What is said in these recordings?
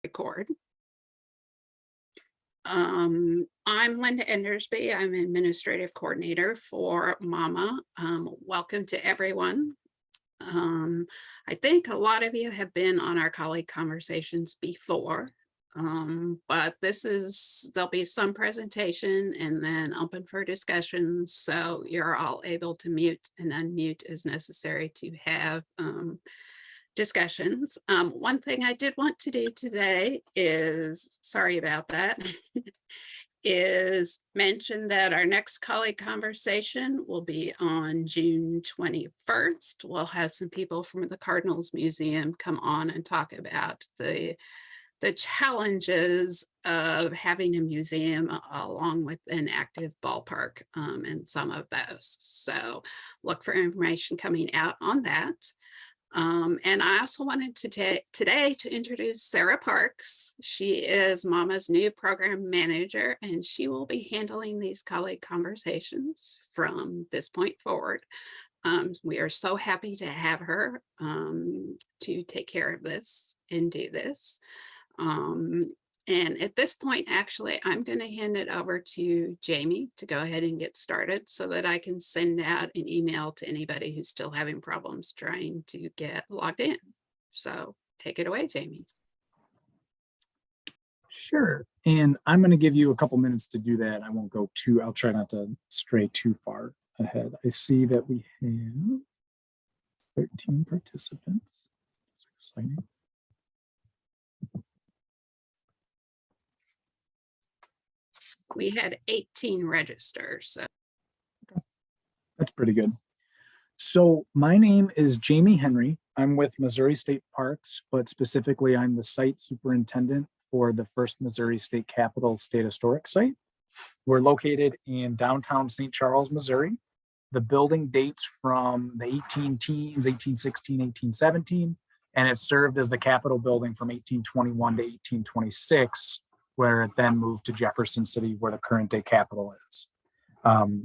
Record. I'm Linda Endersby. I'm administrative coordinator for MAMA. Welcome to everyone. I think a lot of you have been on our colleague conversations before, but there'll be some presentation and then open for discussion. So you're all able to mute and unmute as necessary to have discussions. One thing I did want to do today is, sorry about that, is mention that our next colleague conversation will be on June 21st. We'll have some people from the Cardinals Museum come on and talk about the challenges of having a museum along with an active ballpark and some of those. So look for information coming out on that. And I also wanted to today to introduce Sarah Parks. She is MAMA's new program manager, and she will be handling these colleague conversations from this point forward. We are so happy to have her to take care of this and do this. And at this point, actually, I'm going to hand it over to Jamie to go ahead and get started so that I can send out an email to anybody who's still having problems trying to get logged in. So take it away, Jamie. Sure. And I'm going to give you a couple minutes to do that. I won't go I'll try not to stray too far ahead. I see that we have 13 participants. It's exciting. We had 18 registers. So. Okay. That's pretty good. So my name is Jamie Henry. I'm with Missouri State Parks, but specifically I'm the site superintendent for the first Missouri State Capitol State Historic Site. We're located in downtown St. Charles, Missouri. The building dates from the 18-teens, 1816, 1817, and it served as the Capitol building from 1821 to 1826, where it then moved to Jefferson City, where the current day Capitol is.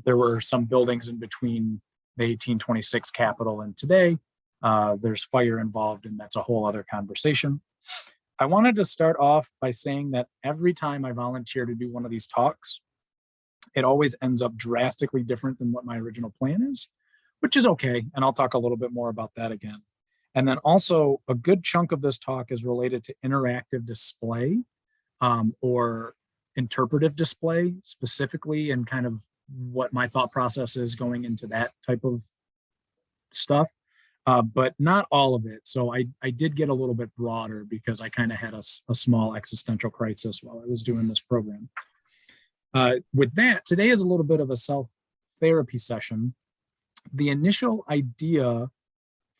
There were some buildings in between the 1826 Capitol and today. There's fire involved, and that's a whole other conversation. I wanted to start off by saying that every time I volunteer to do one of these talks, it always ends up drastically different than what my original plan is, which is okay. And I'll talk a little bit more about that again. And then also a good chunk of this talk is related to interactive display or interpretive display specifically, and kind of what my thought process is going into that type of stuff, but not all of it. So I did get a little bit broader because I kind of had a small existential crisis while I was doing this program. With that, today is a little bit of a self-therapy session. The initial idea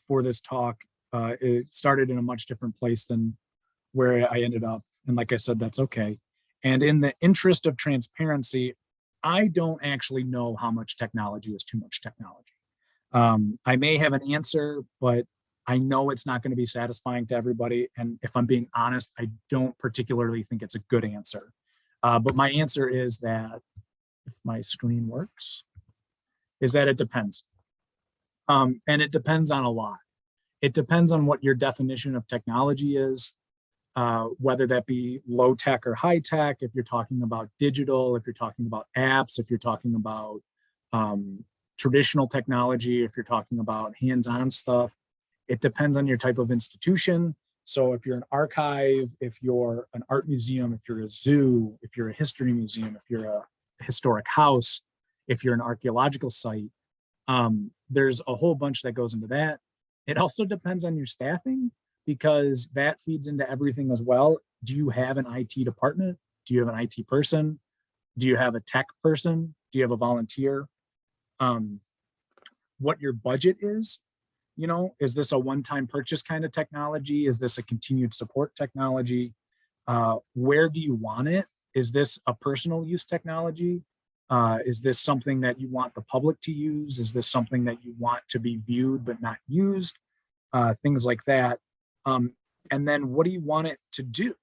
for this talk, it started in a much different place than where I ended up. And like I said, that's okay. And in the interest of transparency, I don't actually know how much technology is too much technology. I may have an answer, but I know it's not going to be satisfying to everybody. And if I'm being honest, I don't particularly think it's a good answer. But my answer is that, if my screen works, is that it depends. And it depends on a lot. It depends on what your definition of technology is. Whether that be low tech or high tech, if you're talking about digital, if you're talking about apps, if you're talking about traditional technology, if you're talking about hands-on stuff, it depends on your type of institution. So if you're an archive, if you're an art museum, if you're a zoo, if you're a history museum, if you're a historic house, if you're an archaeological site, there's a whole bunch that goes into that. It also depends on your staffing, because that feeds into everything as well. Do you have an IT department? Do you have an IT person? Do you have a tech person? Do you have a volunteer? What your budget is? You know, is this a one-time purchase kind of technology? Is this a continued support technology? Where do you want it? Is this a personal use technology? Is this something that you want the public to use? Is this something that you want to be viewed but not used? Things like that. And then what do you want it to do?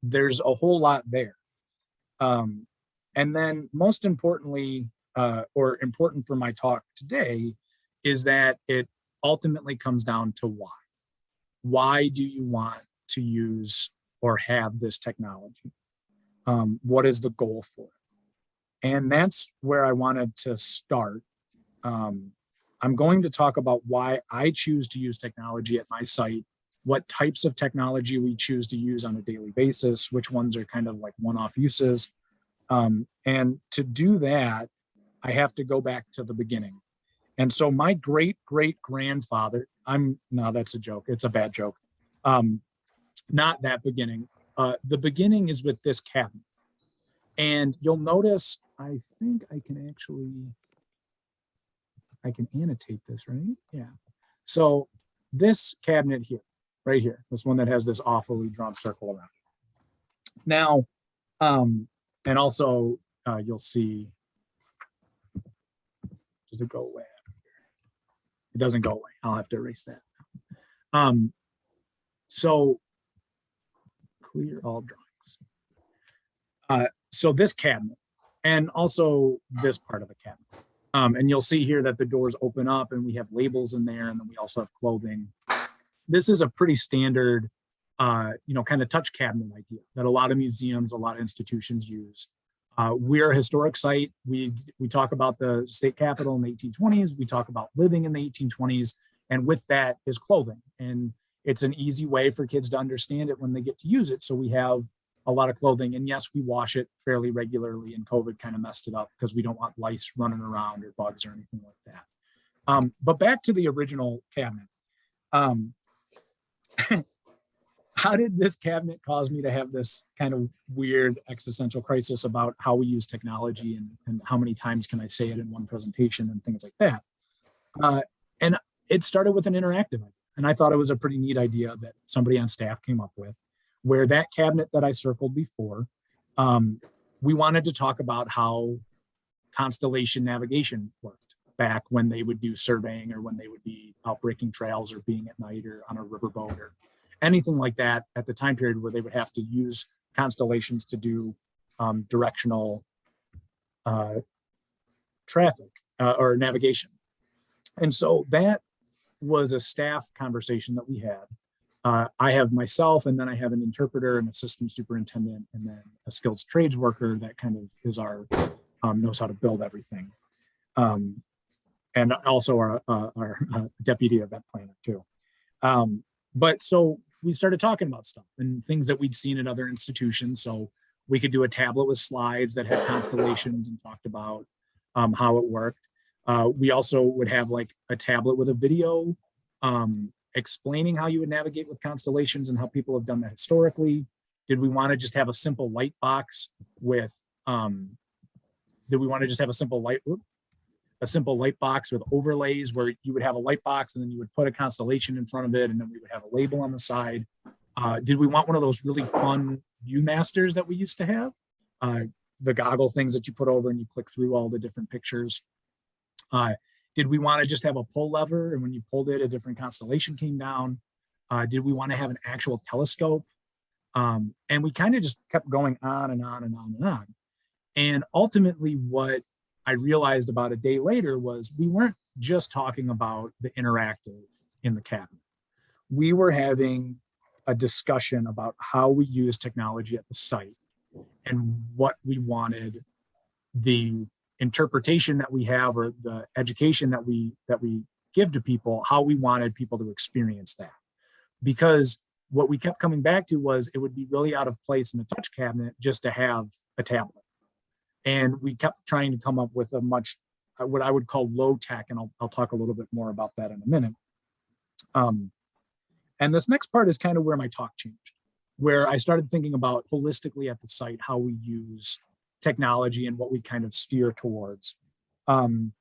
There's a whole lot there. And then most importantly, or important for my talk today, is that it ultimately comes down to why. Why do you want to use or have this technology? What is the goal for it? And that's where I wanted to start. I'm going to talk about why I choose to use technology at my site, what types of technology we choose to use on a daily basis, which ones are kind of like one-off uses. And to do that, I have to go back to the beginning. And so my great-great-grandfather, no, that's a joke. It's a bad joke. Not that beginning. The beginning is with this cabinet. And you'll notice, I think I can annotate this, right? Yeah. So this cabinet here, right here, this one that has this awfully drawn circle around it. Now, and also you'll see, does it go away? It doesn't go away. I'll have to erase that. So clear all drawings. So this cabinet, and also this part of the cabinet. And you'll see here that the doors open up and we have labels in there, and then we also have clothing. This is a pretty standard, kind of touch cabinet idea that a lot of museums, a lot of institutions use. We're a historic site. We talk about the state capitol in the 1820s. We talk about living in the 1820s. And with that is clothing. And it's an easy way for kids to understand it when they get to use it. So we have a lot of clothing. And yes, we wash it fairly regularly, and COVID kind of messed it up because we don't want lice running around or bugs or anything like that. But back to the original cabinet. How did this cabinet cause me to have this kind of weird existential crisis about how we use technology and how many times can I say it in one presentation and things like that? And it started with an interactive idea. And I thought it was a pretty neat idea that somebody on staff came up with, where that cabinet that I circled before, we wanted to talk about how Constellation navigation worked back when they would do surveying, or when they would be out breaking trails, or being at night, or on a riverboat, or anything like that at the time period where they would have to use constellations to do directional traffic or navigation. And so that was a staff conversation that we had. I have myself, and then I have an interpreter, an assistant superintendent, and then a skilled trades worker that kind of is our, knows how to build everything. And also our deputy event planner too. But so we started talking about stuff and things that we'd seen at other institutions. So we could do a tablet with slides that had constellations and talked about how it worked. We also would have like a tablet with a video explaining how you would navigate with constellations and how people have done that historically. Did we want to just have a simple light box with, did we want to just have a simple light box with overlays where you would have a light box and then you would put a constellation in front of it, and then we would have a label on the side? Did we want one of those really fun Viewmasters that we used to have? The goggle things that you put over and you click through all the different pictures. Did we want to just have a pull lever, and when you pulled it, a different constellation came down? Did we want to have an actual telescope? And we kind of just kept going on and on and on and on. And ultimately, what I realized about a day later was we weren't just talking about the interactive in the cabinet. We were having a discussion about how we use technology at the site and what we wanted the interpretation that we have, or the education that we give to people, how we wanted people to experience that. Because what we kept coming back to was it would be really out of place in a touch cabinet just to have a tablet. And we kept trying to come up with a much, what I would call low tech, and I'll talk a little bit more about that in a minute. And this next part is kind of where my talk changed, where I started thinking about holistically at the site, how we use technology and what we kind of steer towards. And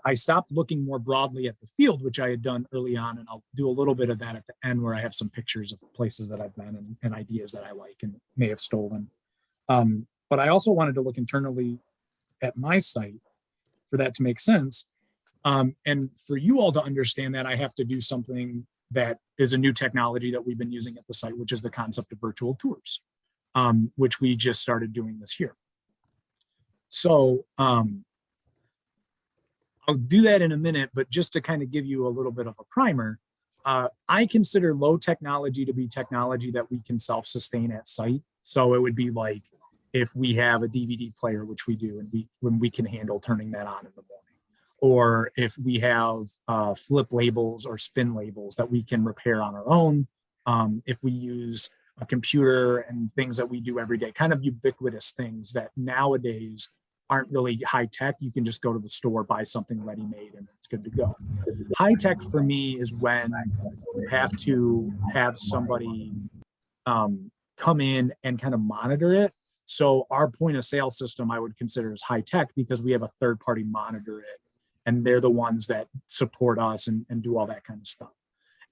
I stopped looking more broadly at the field, which I had done early on, and I'll do a little bit of that at the end, where I have some pictures of places that I've been and ideas that I like and may have stolen. But I also wanted to look internally at my site for that to make sense. And for you all to understand that, I have to do something that is a new technology that we've been using at the site, which is the concept of virtual tours, which we just started doing this year. So I'll do that in a minute, but just to kind of give you a little bit of a primer, I consider low technology to be technology that we can self-sustain at site. So it would be like if we have a DVD player, which we do, and when we can handle turning that on in the morning, or if we have flip labels or spin labels that we can repair on our own, if we use a computer and things that we do every day, kind of ubiquitous things that nowadays aren't really high tech. You can just go to the store, buy something ready made, and it's good to go. High tech for me is when you have to have somebody come in and kind of monitor it. So our point of sale system I would consider as high tech because we have a third party monitor it, and they're the ones that support us and do all that kind of stuff.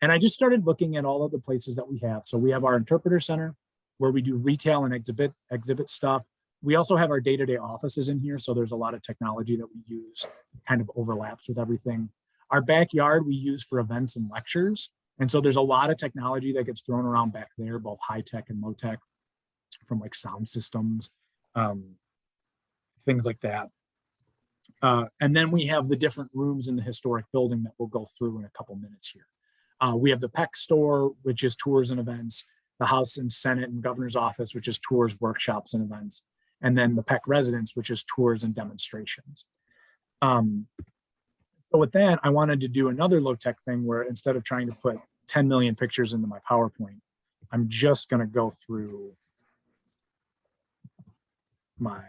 And I just started looking at all of the places that we have. So we have our interpreter center where we do retail and exhibit stuff. We also have our day-to-day offices in here. So there's a lot of technology that we use, kind of overlaps with everything. Our backyard we use for events and lectures. And so there's a lot of technology that gets thrown around back there, both high tech and low tech, from like sound systems, things like that. And then we have the different rooms in the historic building that we'll go through in a couple minutes here. We have the PEC store, which is tours and events, the House and Senate and Governor's Office, which is tours, workshops, and events, and then the PEC residence, which is tours and demonstrations. So with that, I wanted to do another low-tech thing where instead of trying to put 10 million pictures into my PowerPoint, I'm just going to go through my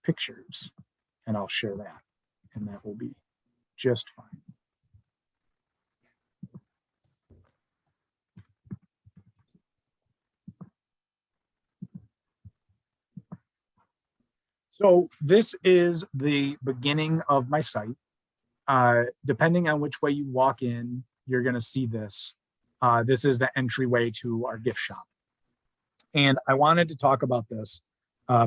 pictures and I'll share that, and that will be just fine. So this is the beginning of my site. Depending on which way you walk in, you're going to see this. This is the entryway to our gift shop. And I wanted to talk about this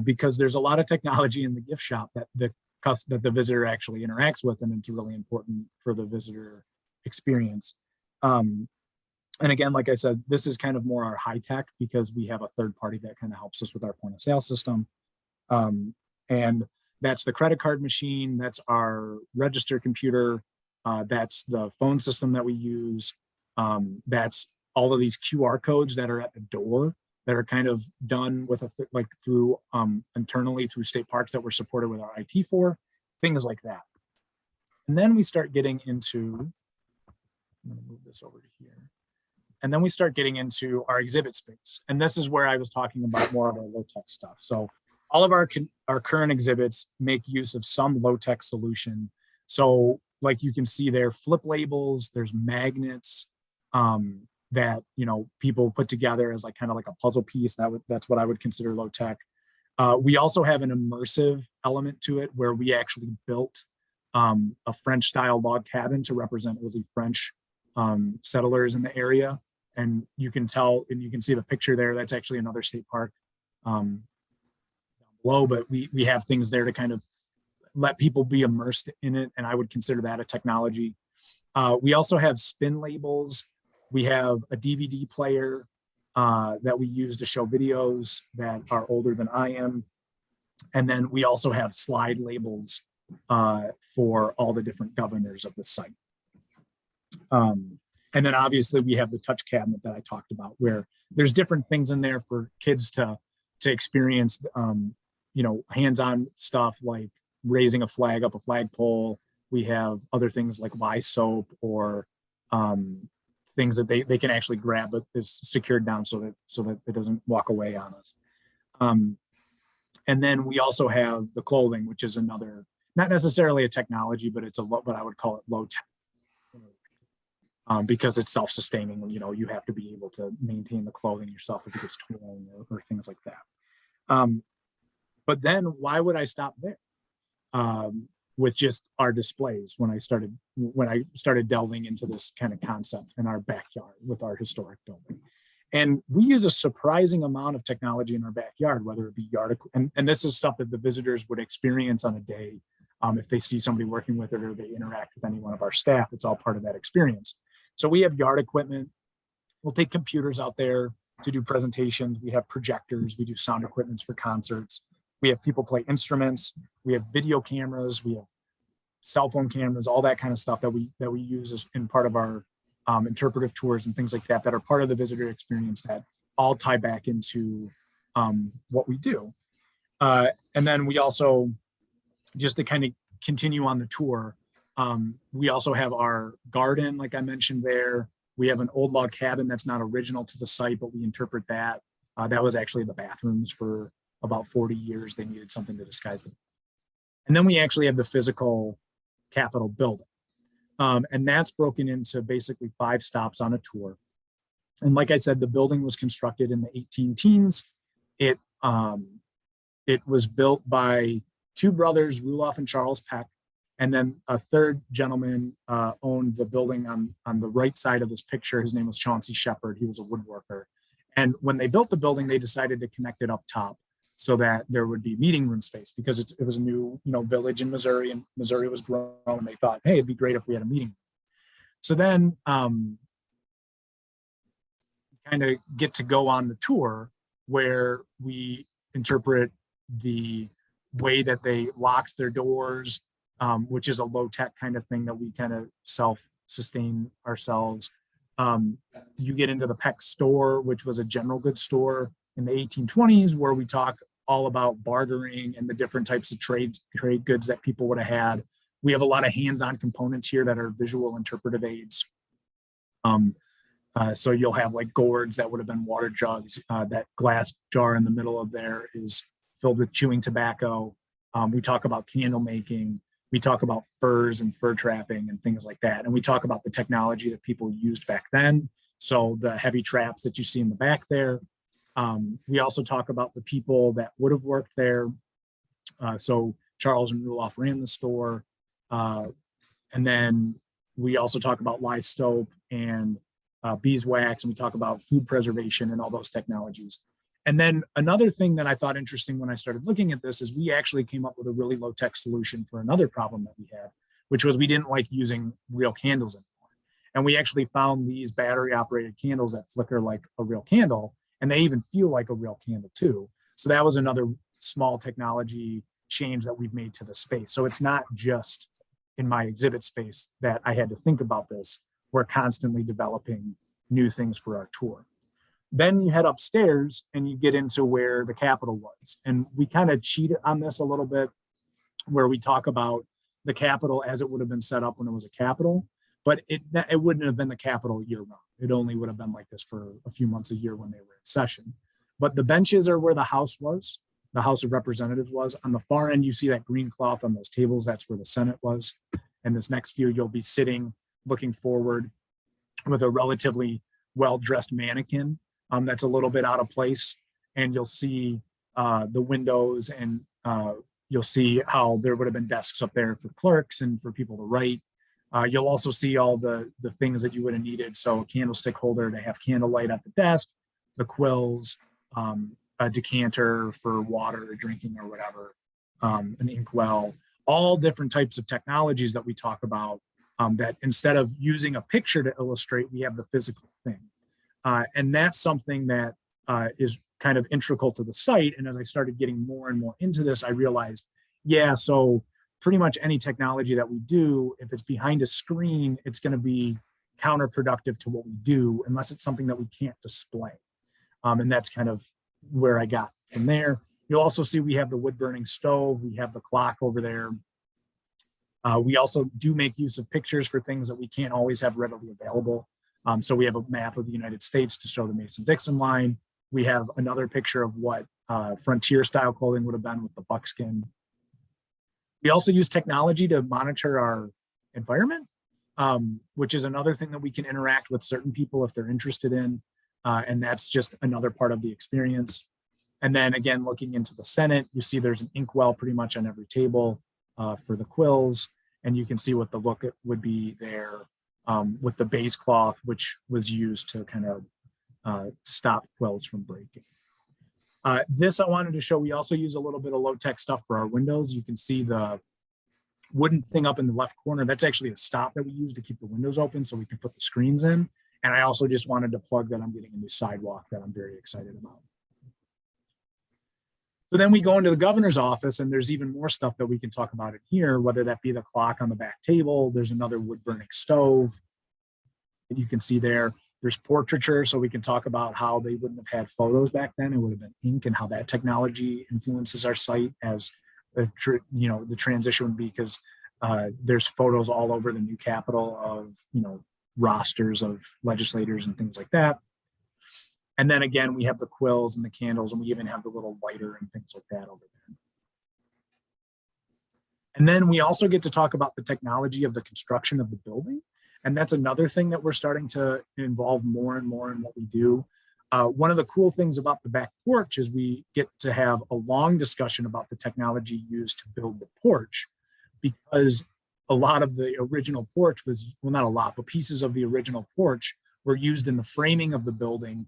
because there's a lot of technology in the gift shop that the visitor actually interacts with, and it's really important for the visitor experience. And again, like I said, this is kind of more our high tech because we have a third party that kind of helps us with our point of sale system. And that's the credit card machine, that's our register computer, that's the phone system that we use, that's all of these QR codes that are at the door that are kind of done with through internally through state parks that we're supported with our IT for, things like that. And then we start getting into, I'm gonna move this over to here. And then we start getting into our exhibit space. And this is where I was talking about more of our low-tech stuff. So all of our current exhibits make use of some low-tech solution. So like you can see there, flip labels, there's magnets that, you know, people put together as like kind of like a puzzle piece. That's what I would consider low-tech. We also have an immersive element to it where we actually built a French-style log cabin to represent early French settlers in the area. And you can tell, and you can see the picture there, that's actually another state park down below, but we have things there to kind of let people be immersed in it. And I would consider that a technology. We also have spin labels. We have a DVD player that we use to show videos that are older than I am. And then we also have slide labels for all the different governors of the site. And then obviously we have the touch cabinet that I talked about, where there's different things in there for kids to experience, you know, hands-on stuff like raising a flag up a flagpole. We have other things like Y soap or things that they can actually grab, but it's secured down so that it doesn't walk away on us. And then we also have the clothing, which is another, not necessarily a technology, but it's what I would call it low tech. Because it's self-sustaining, you know, you have to be able to maintain the clothing yourself if it gets torn or things like that. But then why would I stop there with just our displays when I started delving into this kind of concept in our backyard with our historic building? And we use a surprising amount of technology in our backyard, whether it be yard, and this is stuff that the visitors would experience on a day. If they see somebody working with it or they interact with any one of our staff, it's all part of that experience. So we have yard equipment. We'll take computers out there to do presentations. We have projectors. We do sound equipment for concerts. We have people play instruments. We have video cameras. We have cell phone cameras, all that kind of stuff that we use as in part of our interpretive tours and things like that that are part of the visitor experience that all tie back into what we do. And then we also, just to kind of continue on the tour, we also have our garden, like I mentioned there. We have an old log cabin that's not original to the site, but we interpret that. That was actually the bathrooms for about 40 years. They needed something to disguise them. And then we actually have the physical Capitol building. And that's broken into basically 5 stops on a tour. And like I said, the building was constructed in the 18 teens. It was built by 2 brothers, Rulof and Charles Peck. And then a third gentleman owned the building on the right side of this picture. His name was Chauncey Shepard. He was a woodworker. And when they built the building, they decided to connect it up top so that there would be meeting room space, because it was a new, village in Missouri, and Missouri was growing. And they thought, hey, it'd be great if we had a meeting. So then kind of get to go on the tour where we interpret the way that they locked their doors, which is a low-tech kind of thing that we kind of self-sustain ourselves. You get into the Peck store, which was a general goods store in the 1820s, where we talk all about bartering and the different types of trade goods that people would have had. We have a lot of hands-on components here that are visual interpretive aids. So you'll have like gourds that would have been water jugs. That glass jar in the middle of there is filled with chewing tobacco. We talk about candle making. We talk about furs and fur trapping and things like that. And we talk about the technology that people used back then. So the heavy traps that you see in the back there. We also talk about the people that would have worked there. So Charles and Rulof ran the store. And then we also talk about live stove and beeswax, and we talk about food preservation and all those technologies. And then another thing that I thought interesting when I started looking at this is we actually came up with a really low-tech solution for another problem that we had, which was we didn't like using real candles anymore. And we actually found these battery-operated candles that flicker like a real candle, and they even feel like a real candle too. So that was another small technology change that we've made to the space. So it's not just in my exhibit space that I had to think about this. We're constantly developing new things for our tour. Then you head upstairs and you get into where the Capitol was. And we kind of cheated on this a little bit, where we talk about the Capitol as it would have been set up when it was a Capitol, but it wouldn't have been the Capitol year round. It only would have been like this for a few months a year when they were in session. But the benches are where the House was. The House of Representatives was. On the far end, you see that green cloth on those tables. That's where the Senate was. And this next view, you'll be sitting, looking forward with a relatively well-dressed mannequin that's a little bit out of place. And you'll see the windows, and you'll see how there would have been desks up there for clerks and for people to write. You'll also see all the things that you would have needed. So a candlestick holder to have candlelight at the desk, the quills, a decanter for water or drinking or whatever, an inkwell, all different types of technologies that we talk about, that instead of using a picture to illustrate, we have the physical thing. And that's something that is kind of integral to the site. And as I started getting more and more into this, I realized, yeah, so pretty much any technology that we do, if it's behind a screen, it's going to be counterproductive to what we do unless it's something that we can't display. And that's kind of where I got from there. You'll also see we have the wood burning stove. We have the clock over there. We also do make use of pictures for things that we can't always have readily available. So we have a map of the United States to show the Mason-Dixon line. We have another picture of what frontier style clothing would have been with the buckskin. We also use technology to monitor our environment, which is another thing that we can interact with certain people if they're interested in. And that's just another part of the experience. And then again, looking into the Senate, you see there's an inkwell pretty much on every table for the quills. And you can see what the look would be there with the base cloth, which was used to kind of stop quills from breaking. This I wanted to show, we also use a little bit of low-tech stuff for our windows. You can see the wooden thing up in the left corner. That's actually a stop that we use to keep the windows open so we can put the screens in. And I also just wanted to plug that I'm getting a new sidewalk that I'm very excited about. So then we go into the governor's office, and there's even more stuff that we can talk about in here, whether that be the clock on the back table. There's another wood burning stove. you can see there's portraiture, so we can talk about how they wouldn't have had photos back then. It would have been ink, and how that technology influences our site as the transition would be, because there's photos all over the new Capitol of rosters of legislators and things like that. And then again, we have the quills and the candles, and we even have the little lighter and things like that over there. And then we also get to talk about the technology of the construction of the building. And that's another thing that we're starting to involve more and more in what we do. One of the cool things about the back porch is we get to have a long discussion about the technology used to build the porch, because a lot of the original porch was, well, not a lot, but pieces of the original porch were used in the framing of the building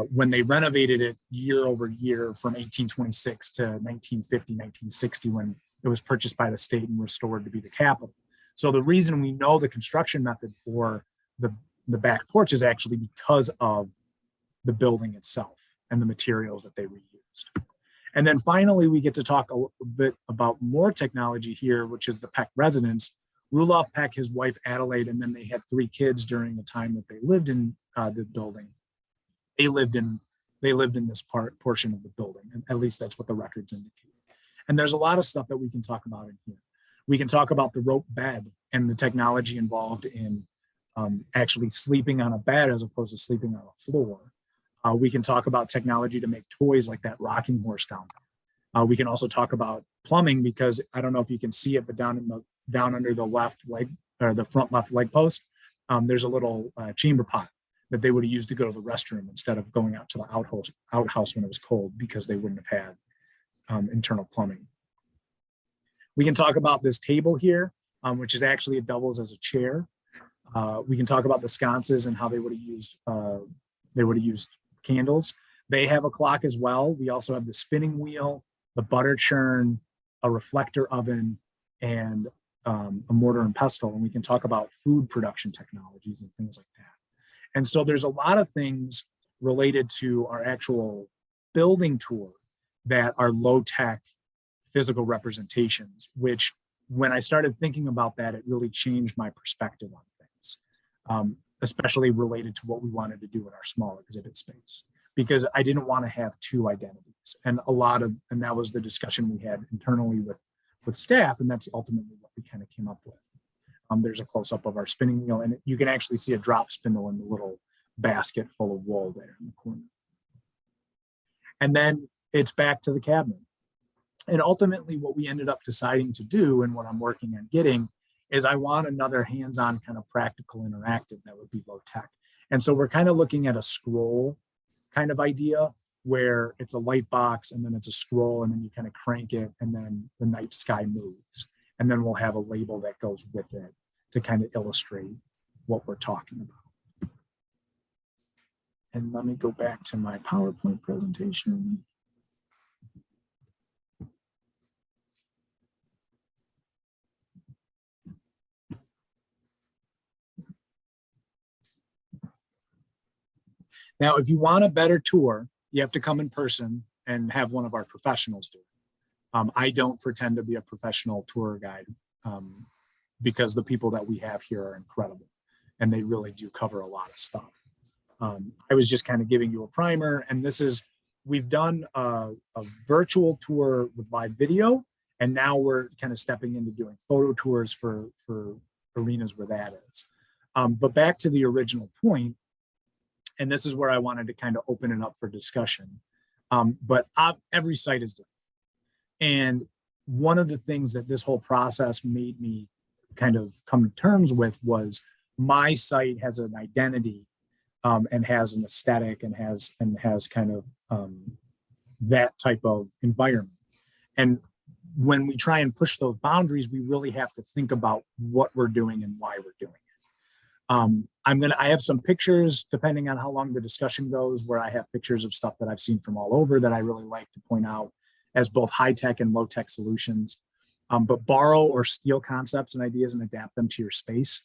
when they renovated it year over year from 1826 to 1950, 1960, when it was purchased by the state and restored to be the Capitol. So the reason we know the construction method for the back porch is actually because of the building itself and the materials that they reused. And then finally, we get to talk a little bit about more technology here, which is the Peck residence. Rulof Peck, his wife Adelaide, and then they had 3 kids during the time that they lived in the building. They lived in this portion of the building, and at least that's what the records indicate. And there's a lot of stuff that we can talk about in here. We can talk about the rope bed and the technology involved in actually sleeping on a bed as opposed to sleeping on a floor. We can talk about technology to make toys like that rocking horse down there. We can also talk about plumbing, because I don't know if you can see it, but down under the left leg, or the front left leg post, there's a little chamber pot that they would have used to go to the restroom instead of going out to the outhouse when it was cold, because they wouldn't have had internal plumbing. We can talk about this table here, which is actually, it doubles as a chair. We can talk about the sconces and how they would have used candles. They have a clock as well. We also have the spinning wheel, the butter churn, a reflector oven, and a mortar and pestle. And we can talk about food production technologies and things like that. And so there's a lot of things related to our actual building tour that are low-tech physical representations, which when I started thinking about that, it really changed my perspective on things, especially related to what we wanted to do in our small exhibit space, because I didn't want to have 2 identities. And that was the discussion we had internally with staff, and that's ultimately what we kind of came up with. There's a close-up of our spinning wheel, and you can actually see a drop spindle in the little basket full of wool there in the corner. And then it's back to the cabinet. And ultimately what we ended up deciding to do, and what I'm working on getting, is I want another hands-on kind of practical interactive that would be low tech. And so we're kind of looking at a scroll kind of idea, where it's a light box and then it's a scroll, and then you kind of crank it, and then the night sky moves. And then we'll have a label that goes with it to kind of illustrate what we're talking about. And let me go back to my PowerPoint presentation. Now, if you want a better tour, you have to come in person and have one of our professionals do it. I don't pretend to be a professional tour guide, because the people that we have here are incredible, and they really do cover a lot of stuff. I was just kind of giving you a primer, and we've done a virtual tour with live video, and now we're kind of stepping into doing photo tours for arenas where that is. But back to the original point, and this is where I wanted to kind of open it up for discussion. But every site is different. And one of the things that this whole process made me kind of come to terms with was my site has an identity, and has an aesthetic, and has kind of that type of environment. And when we try and push those boundaries, we really have to think about what we're doing and why we're doing it. I have some pictures, depending on how long the discussion goes, where I have pictures of stuff that I've seen from all over that I really like to point out as both high-tech and low-tech solutions. But borrow or steal concepts and ideas and adapt them to your space.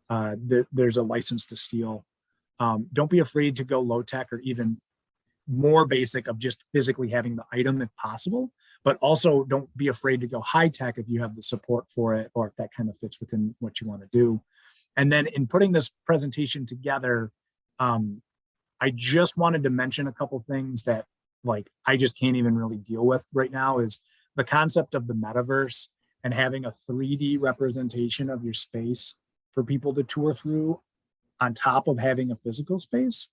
There's a license to steal. Don't be afraid to go low-tech or even more basic of just physically having the item if possible, but also don't be afraid to go high-tech if you have the support for it, or if that kind of fits within what you want to do. And then in putting this presentation together, I just wanted to mention a couple things that like I just can't even really deal with right now is the concept of the metaverse and having a 3D representation of your space for people to tour through on top of having a physical space.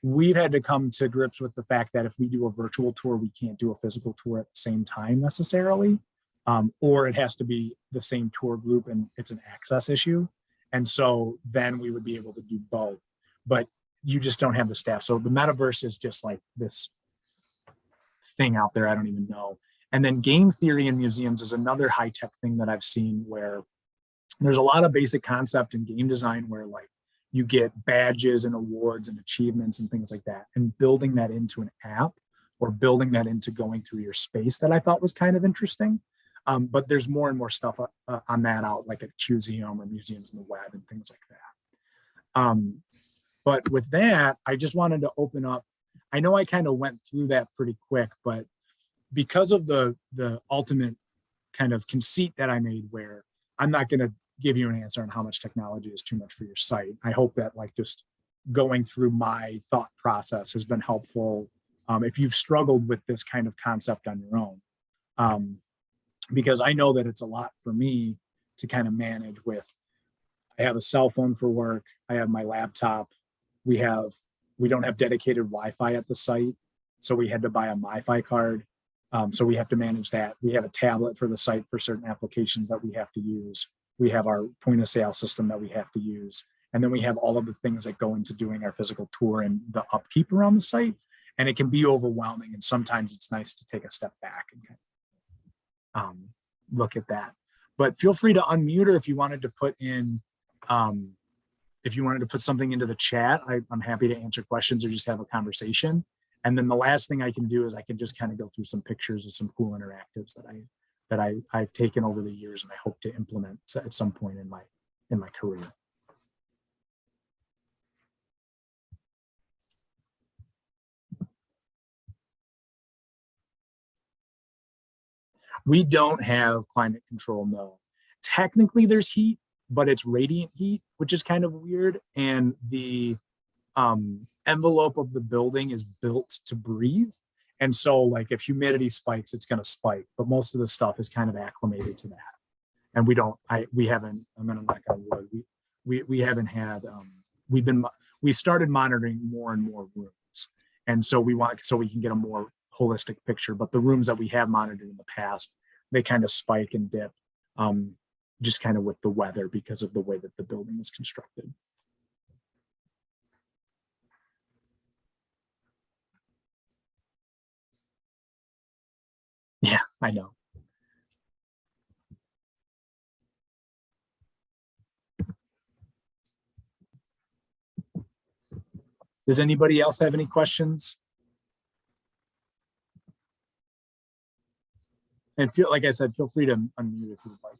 We've had to come to grips with the fact that if we do a virtual tour, we can't do a physical tour at the same time necessarily, or it has to be the same tour group and it's an access issue. And so then we would be able to do both, but you just don't have the staff. So the metaverse is just like this thing out there. I don't even know. And then game theory in museums is another high tech thing that I've seen where there's a lot of basic concept in game design where like you get badges and awards and achievements and things like that. And building that into an app or building that into going through your space that I thought was kind of interesting. But there's more and more stuff on that out, like at Museum or museums on the web and things like that. But with that, I just wanted to open up. I know I kind of went through that pretty quick, but because of the ultimate kind of conceit that I made where I'm not going to give you an answer on how much technology is too much for your site. I hope that like just going through my thought process has been helpful if you've struggled with this kind of concept on your own. Because I know that it's a lot for me to kind of manage with. I have a cell phone for work. I have my laptop. We don't have dedicated Wi-Fi at the site. So we had to buy a MiFi card. So we have to manage that. We have a tablet for the site for certain applications that we have to use. We have our point of sale system that we have to use. And then we have all of the things that go into doing our physical tour and the upkeep around the site. And it can be overwhelming. And sometimes it's nice to take a step back and kind of, look at that. But feel free to unmute or if you wanted to put in, if you wanted to put something into the chat, I'm happy to answer questions or just have a conversation. And then the last thing I can do is I can just kind of go through some pictures of some cool interactives that I've taken over the years and I hope to implement at some point in my career. We don't have climate control, no. Technically there's heat, but it's radiant heat, which is kind of weird. And the envelope of the building is built to breathe. And so like if humidity spikes, it's going to spike, but most of the stuff is kind of acclimated to that. And we haven't, I'm not going to wood, we haven't had, we started monitoring more and more rooms. And so we can get a more holistic picture, but the rooms that we have monitored in the past, they kind of spike and dip just kind of with the weather because of the way that the building is constructed. Yeah, I know. Does anybody else have any questions? And like I said, feel free to unmute if you would like.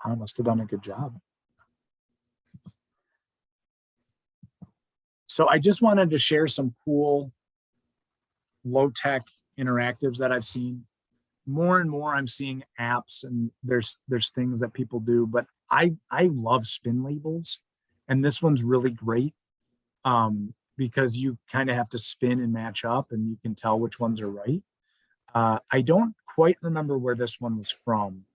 I must have done a good job. So I just wanted to share some cool low-tech interactives that I've seen. More and more I'm seeing apps and there's things that people do, but I love spin labels. And this one's really great because you kind of have to spin and match up and you can tell which ones are right. I don't quite remember where this one was from.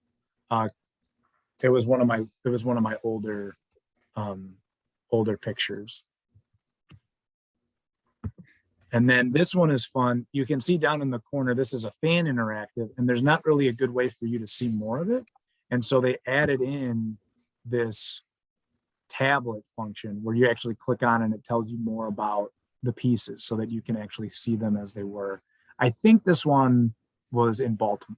It was one of my older pictures. And then this one is fun. You can see down in the corner, this is a fan interactive, and there's not really a good way for you to see more of it. And so they added in this tablet function where you actually click on and it tells you more about the pieces so that you can actually see them as they were. I think this one was in Baltimore.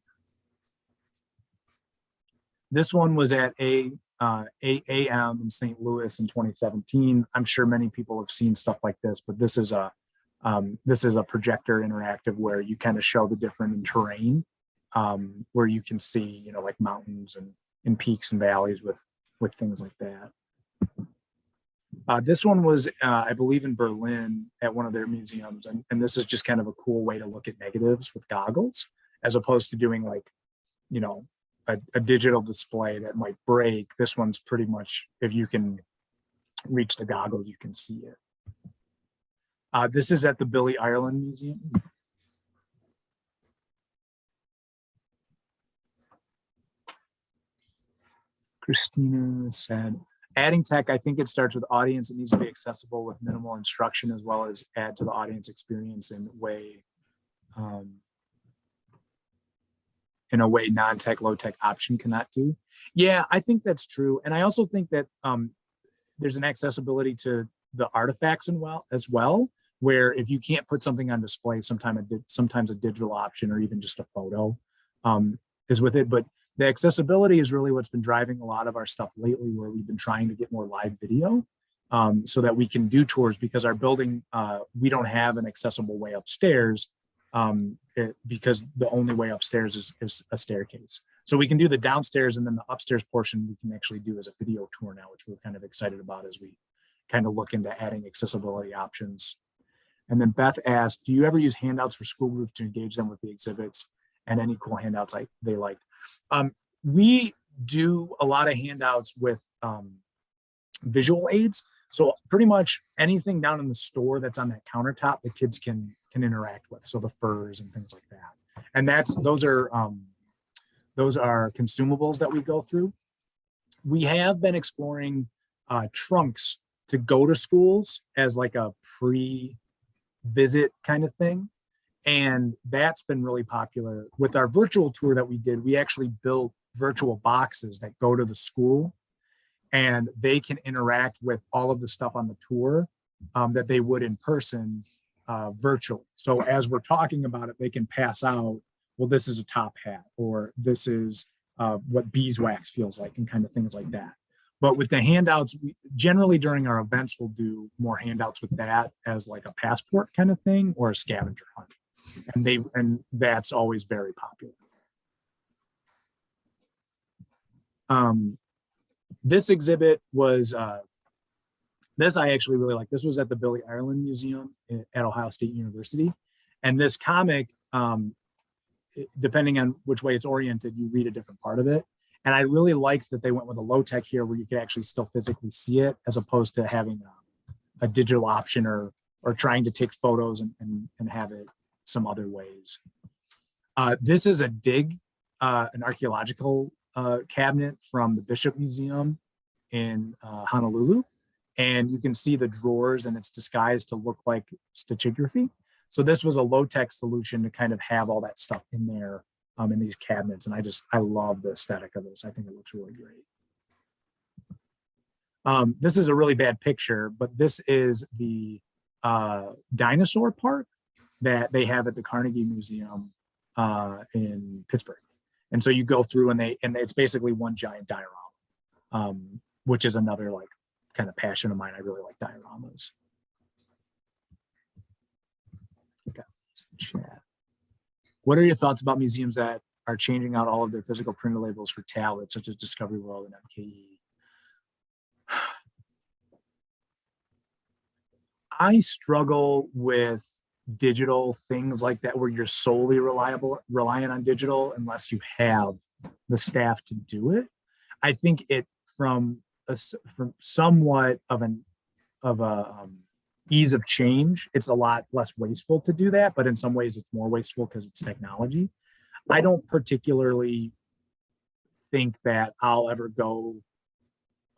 This one was at AAM in St. Louis in 2017. I'm sure many people have seen stuff like this, but this is a projector interactive where you kind of show the different terrain, where you can see, like mountains and peaks and valleys with things like that. This one was, I believe, in Berlin at one of their museums. And this is just kind of a cool way to look at negatives with goggles, as opposed to doing like, you know, a digital display that might break. This one's pretty much, if you can reach the goggles, you can see it. This is at the Billy Ireland Museum. Christina said, adding tech, I think it starts with audience. It needs to be accessible with minimal instruction, as well as add to the audience experience in a way non-tech, low-tech option cannot do. Yeah, I think that's true. And I also think that there's an accessibility to the artifacts as well, where if you can't put something on display, sometimes a digital option or even just a photo is with it. But the accessibility is really what's been driving a lot of our stuff lately, where we've been trying to get more live video so that we can do tours, because our building, we don't have an accessible way upstairs because the only way upstairs is a staircase. So we can do the downstairs, and then the upstairs portion we can actually do as a video tour now, which we're kind of excited about as we kind of look into adding accessibility options. And then Beth asked, do you ever use handouts for school groups to engage them with the exhibits, and any cool handouts they liked? We do a lot of handouts with visual aids. So pretty much anything down in the store that's on that countertop, the kids can interact with. So the furs and things like that. And those are consumables that we go through. We have been exploring trunks to go to schools as like a pre-visit kind of thing. And that's been really popular. With our virtual tour that we did, we actually built virtual boxes that go to the school, and they can interact with all of the stuff on the tour that they would in person virtually. So as we're talking about it, they can pass out, well, this is a top hat, or this is what beeswax feels like, and kind of things like that. But with the handouts, generally during our events, we'll do more handouts with that as like a passport kind of thing, or a scavenger hunt. And that's always very popular. This exhibit was, this I actually really like. This was at the Billy Ireland Museum at Ohio State University. And this comic, depending on which way it's oriented, you read a different part of it. And I really liked that they went with a low tech here, where you could actually still physically see it, as opposed to having a digital option or trying to take photos and have it some other ways. This is a dig, an archaeological cabinet from the Bishop Museum in Honolulu. And you can see the drawers, and it's disguised to look like stitchography. So this was a low-tech solution to kind of have all that stuff in there in these cabinets. And I love the aesthetic of this. I think it looks really great. This is a really bad picture, but this is the dinosaur park that they have at the Carnegie Museum in Pittsburgh. And so you go through, and it's basically one giant diorama, which is another like kind of passion of mine. I really like dioramas. Okay, let's chat. What are your thoughts about museums that are changing out all of their physical printed labels for tablets, such as Discovery World and MKE? I struggle with digital things like that, where you're solely reliant on digital unless you have the staff to do it. I think it from somewhat of a ease of change, it's a lot less wasteful to do that, but in some ways it's more wasteful because it's technology. I don't particularly think that I'll ever go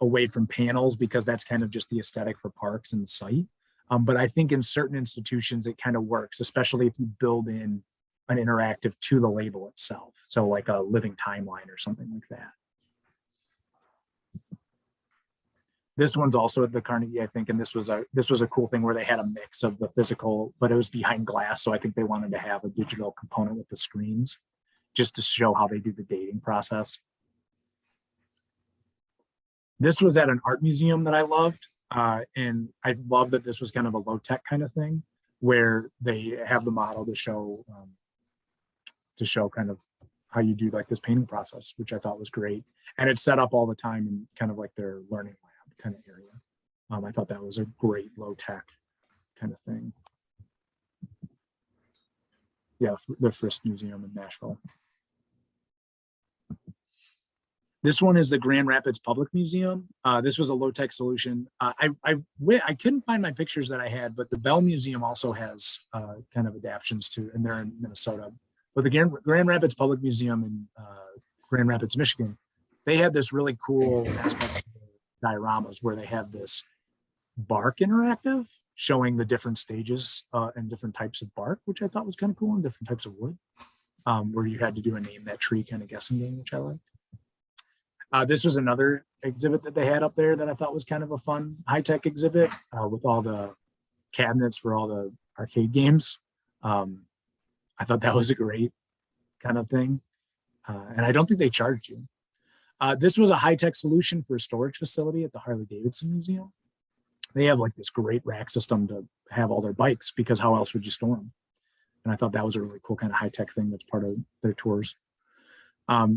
away from panels, because that's kind of just the aesthetic for parks and the site. But I think in certain institutions, it kind of works, especially if you build in an interactive to the label itself. So like a living timeline or something like that. This one's also at the Carnegie, I think, and this was a cool thing where they had a mix of the physical, but it was behind glass. So I think they wanted to have a digital component with the screens, just to show how they do the dating process. This was at an art museum that I loved. And I love that this was kind of a low tech kind of thing, where they have the model to show kind of how you do like this painting process, which I thought was great. And it's set up all the time in kind of like their learning lab kind of area. I thought that was a great low tech kind of thing. Yeah, the Frisk Museum in Nashville. This one is the Grand Rapids Public Museum. This was a low-tech solution. I couldn't find my pictures that I had, but the Bell Museum also has kind of adaptations to, and they're in Minnesota. But the Grand Rapids Public Museum in Grand Rapids, Michigan, they had this really cool aspect of the dioramas where they have this bark interactive showing the different stages and different types of bark, which I thought was kind of cool, and different types of wood, where you had to do a name that tree kind of guessing game, which I liked. This was another exhibit that they had up there that I thought was kind of a fun high-tech exhibit with all the cabinets for all the arcade games. I thought that was a great kind of thing. And I don't think they charged you. This was a high-tech solution for a storage facility at the Harley-Davidson Museum. They have like this great rack system to have all their bikes, because how else would you store them? And I thought that was a really cool kind of high-tech thing that's part of their tours. I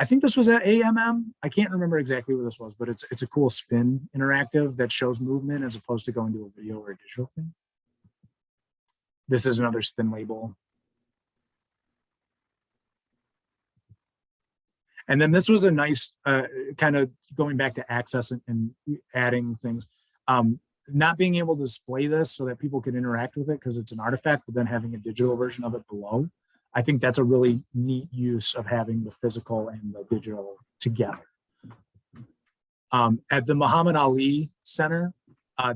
think this was at AMM. I can't remember exactly what this was, but it's a cool spin interactive that shows movement as opposed to going to a video or a digital thing. This is another spin label. And then this was a nice kind of going back to access and adding things. Not being able to display this so that people can interact with it because it's an artifact, but then having a digital version of it below. I think that's a really neat use of having the physical and the digital together. At the Muhammad Ali Center,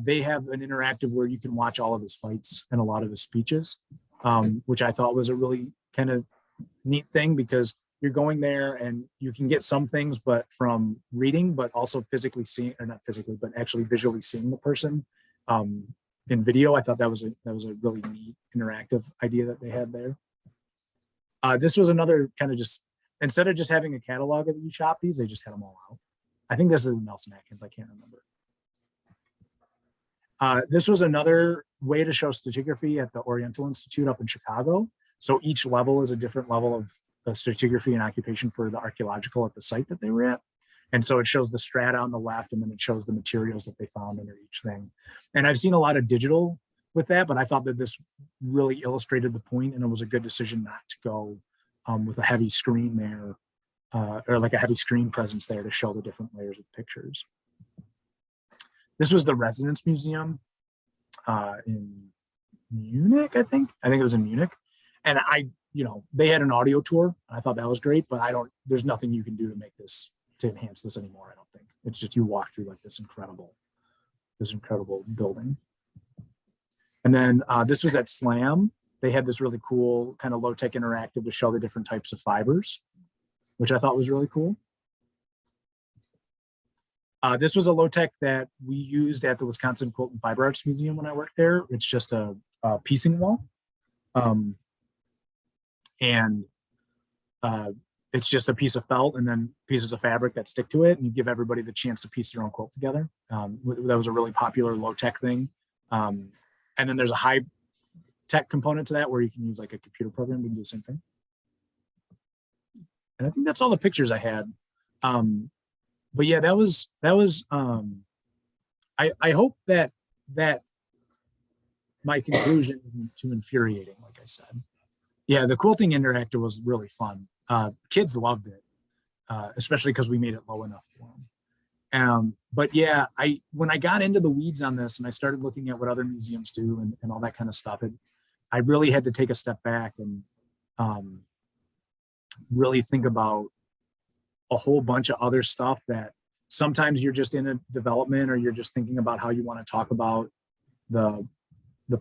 they have an interactive where you can watch all of his fights and a lot of his speeches, which I thought was a really kind of neat thing, because you're going there and you can get some things, but from reading, but also physically seeing, or not physically, but actually visually seeing the person in video. I thought that was a really neat interactive idea that they had there. This was another kind of just, instead of just having a catalog of you shop these, they just had them all out. I think this is Nelson Atkins, I can't remember. This was another way to show stratigraphy at the Oriental Institute up in Chicago. So each level is a different level of stratigraphy and occupation for the archaeological at the site that they were at. And so it shows the strata on the left, and then it shows the materials that they found under each thing. And I've seen a lot of digital with that, but I thought that this really illustrated the point, and it was a good decision not to go with a heavy screen there, or like a heavy screen presence there to show the different layers of pictures. This was the Residence Museum in Munich, I think it was in Munich. And they had an audio tour. I thought that was great, but there's nothing you can do to make this, to enhance this anymore, I don't think. It's just you walk through like this incredible building. And then this was at SLAM. They had this really cool kind of low-tech interactive to show the different types of fibers, which I thought was really cool. This was a low-tech that we used at the Wisconsin Quilt and Fiber Arts Museum when I worked there. It's just a piecing wall. It's just a piece of felt and then pieces of fabric that stick to it, and you give everybody the chance to piece their own quilt together. That was a really popular low-tech thing. And then there's a high-tech component to that where you can use like a computer program to do the same thing. And I think that's all the pictures I had. But yeah, that was I hope that my conclusion isn't too infuriating, like I said. Yeah, the quilting interactive was really fun. Kids loved it, especially because we made it low enough for them. But yeah, when I got into the weeds on this and I started looking at what other museums do and all that kind of stuff, I really had to take a step back and really think about a whole bunch of other stuff that sometimes you're just in a development, or you're just thinking about how you want to talk about the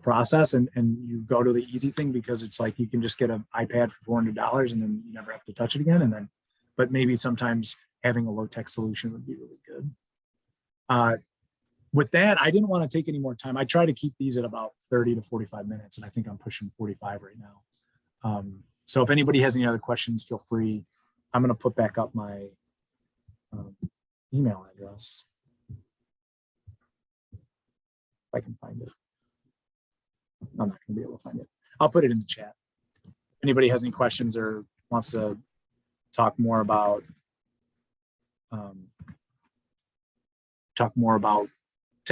process, and you go to the easy thing because it's like you can just get an iPad for $400 and then you never have to touch it again. But maybe sometimes having a low-tech solution would be really good. With that, I didn't want to take any more time. I try to keep these at about 30 to 45 minutes, and I think I'm pushing 45 right now. So if anybody has any other questions, feel free. I'm going to put back up my email address if I can find it. I'm not going to be able to find it. I'll put it in the chat. If anybody has any questions or wants to talk more about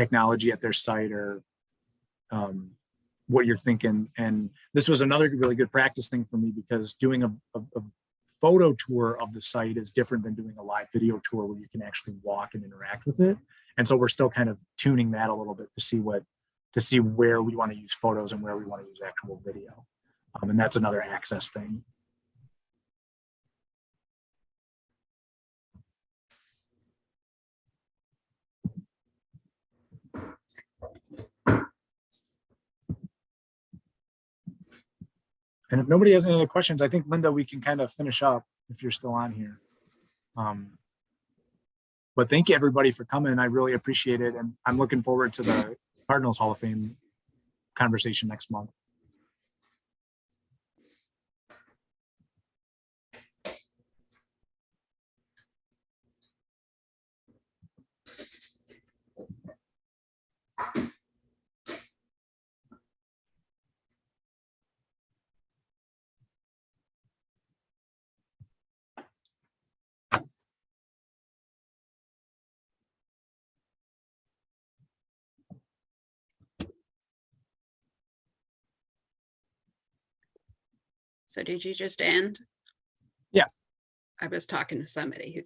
technology at their site, or what you're thinking. And this was another really good practice thing for me, because doing a photo tour of the site is different than doing a live video tour where you can actually walk and interact with it. And so we're still kind of tuning that a little bit to see where we want to use photos and where we want to use actual video. And that's another access thing. And if nobody has any other questions, I think, Linda, we can kind of finish up if you're still on here. But thank you, everybody, for coming. I really appreciate it. And I'm looking forward to the Cardinals Hall of Fame conversation next month. So did you just end? Yeah. I was talking to somebody who